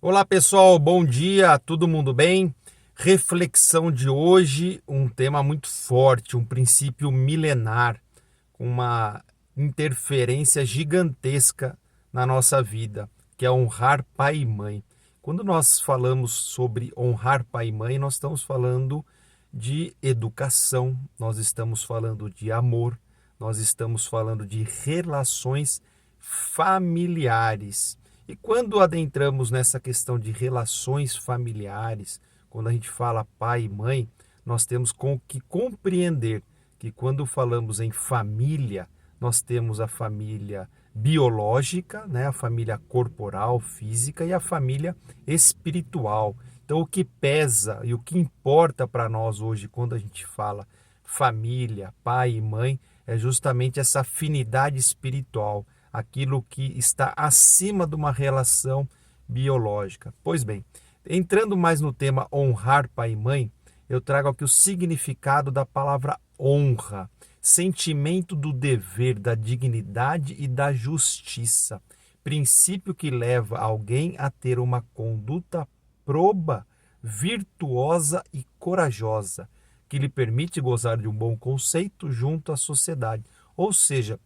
Olá pessoal, bom dia, todo mundo bem? Reflexão de hoje, um tema muito forte, um princípio milenar, com uma interferência gigantesca na nossa vida, que é honrar pai e mãe. Quando nós falamos sobre honrar pai e mãe, nós estamos falando de educação, nós estamos falando de amor, nós estamos falando de relações familiares. E quando adentramos nessa questão de relações familiares, quando a gente fala pai e mãe, nós temos que compreender que quando falamos em família, nós temos a família biológica, né, a família corporal, física e a família espiritual. Então, o que pesa e o que importa para nós hoje, quando a gente fala família, pai e mãe, é justamente essa afinidade espiritual, aquilo que está acima de uma relação biológica. Pois bem, entrando mais no tema honrar pai e mãe, eu trago aqui o significado da palavra honra, sentimento do dever, da dignidade e da justiça, princípio que leva alguém a ter uma conduta proba, virtuosa e corajosa, que lhe permite gozar de um bom conceito junto à sociedade. Ou seja,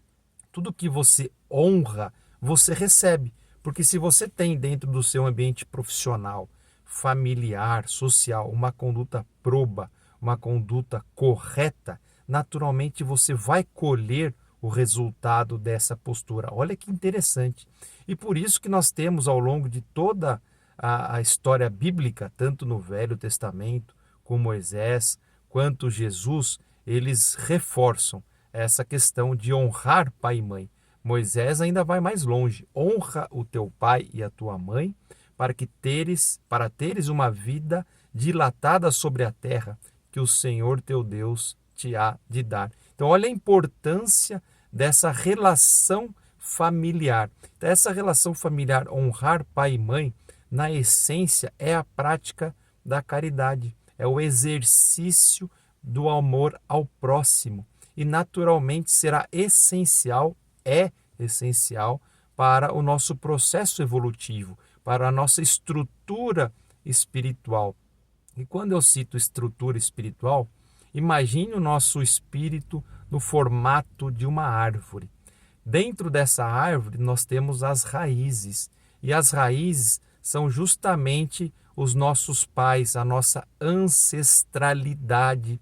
tudo que você honra, você recebe. Porque se você tem dentro do seu ambiente profissional, familiar, social, uma conduta proba, uma conduta correta, naturalmente você vai colher o resultado dessa postura. Olha que interessante. E por isso que nós temos ao longo de toda a história bíblica, tanto no Velho Testamento, como Moisés, quanto Jesus, eles reforçam essa questão de honrar pai e mãe. Moisés ainda vai mais longe. Honra o teu pai e a tua mãe, para teres uma vida dilatada sobre a terra que o Senhor teu Deus te há de dar. Então, olha a importância dessa relação familiar. Então, essa relação familiar, honrar pai e mãe, na essência, é a prática da caridade, é o exercício do amor ao próximo. E naturalmente será essencial, é essencial para o nosso processo evolutivo, para a nossa estrutura espiritual. E quando eu cito estrutura espiritual, imagine o nosso espírito no formato de uma árvore. Dentro dessa árvore nós temos as raízes, e as raízes são justamente os nossos pais, a nossa ancestralidade,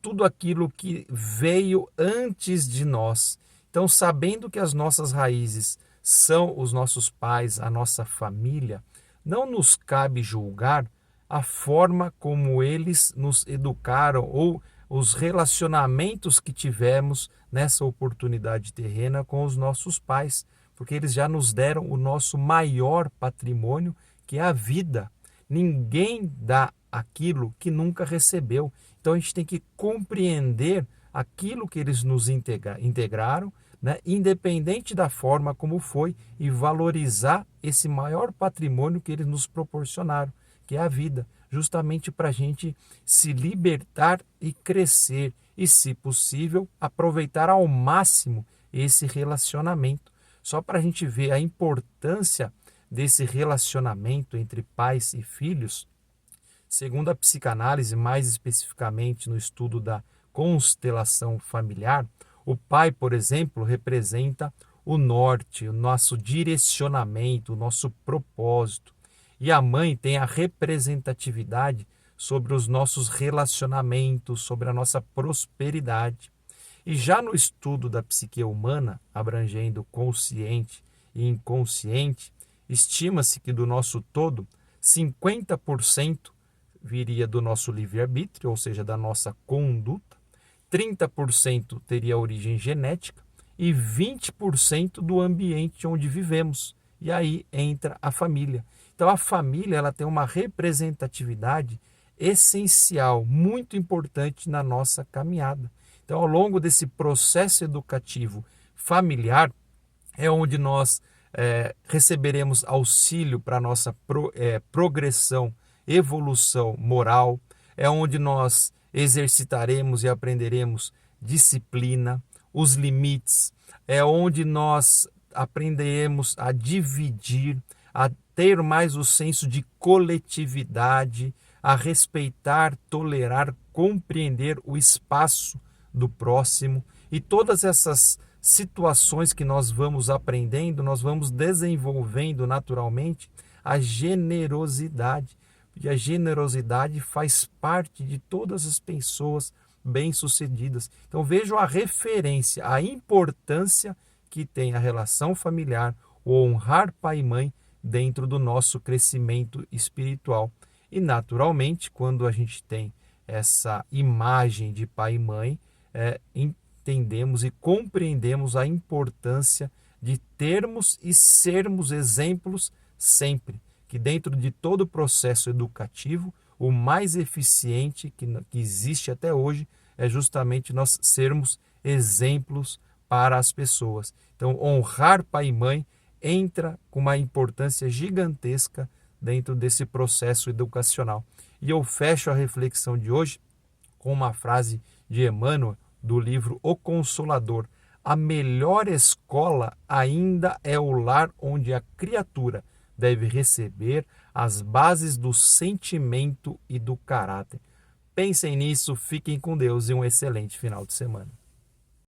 tudo aquilo que veio antes de nós. Então, sabendo que as nossas raízes são os nossos pais, a nossa família, não nos cabe julgar a forma como eles nos educaram ou os relacionamentos que tivemos nessa oportunidade terrena com os nossos pais, porque eles já nos deram o nosso maior patrimônio, que é a vida. Ninguém dá aquilo que nunca recebeu. Então a gente tem que compreender aquilo que eles nos integraram, né, independente da forma como foi, e valorizar esse maior patrimônio que eles nos proporcionaram, que é a vida, justamente para a gente se libertar e crescer e, se possível, aproveitar ao máximo esse relacionamento. Só para a gente ver a importância desse relacionamento entre pais e filhos, segundo a psicanálise, mais especificamente no estudo da constelação familiar, o pai, por exemplo, representa o norte, o nosso direcionamento, o nosso propósito. E a mãe tem a representatividade sobre os nossos relacionamentos, sobre a nossa prosperidade. E já no estudo da psique humana, abrangendo consciente e inconsciente, estima-se que do nosso todo, 50% viria do nosso livre-arbítrio, ou seja, da nossa conduta, 30% teria origem genética e 20% do ambiente onde vivemos. E aí entra a família. Então a família ela tem uma representatividade essencial, muito importante na nossa caminhada. Então, ao longo desse processo educativo familiar, é onde nós receberemos auxílio para a nossa progressão, evolução moral, é onde nós exercitaremos e aprenderemos disciplina, os limites, é onde nós aprenderemos a dividir, a ter mais o senso de coletividade, a respeitar, tolerar, compreender o espaço do próximo. E todas essas situações que nós vamos aprendendo, nós vamos desenvolvendo naturalmente a generosidade. E a generosidade faz parte de todas as pessoas bem-sucedidas. Então vejam a referência, a importância que tem a relação familiar, o honrar pai e mãe dentro do nosso crescimento espiritual. E naturalmente, quando a gente tem essa imagem de pai e mãe, entendemos e compreendemos a importância de termos e sermos exemplos sempre, que dentro de todo o processo educativo, o mais eficiente que existe até hoje é justamente nós sermos exemplos para as pessoas. Então, honrar pai e mãe entra com uma importância gigantesca dentro desse processo educacional. E eu fecho a reflexão de hoje com uma frase de Emmanuel, do livro O Consolador. A melhor escola ainda é o lar onde a criatura deve receber as bases do sentimento e do caráter. Pensem nisso, fiquem com Deus e um excelente final de semana.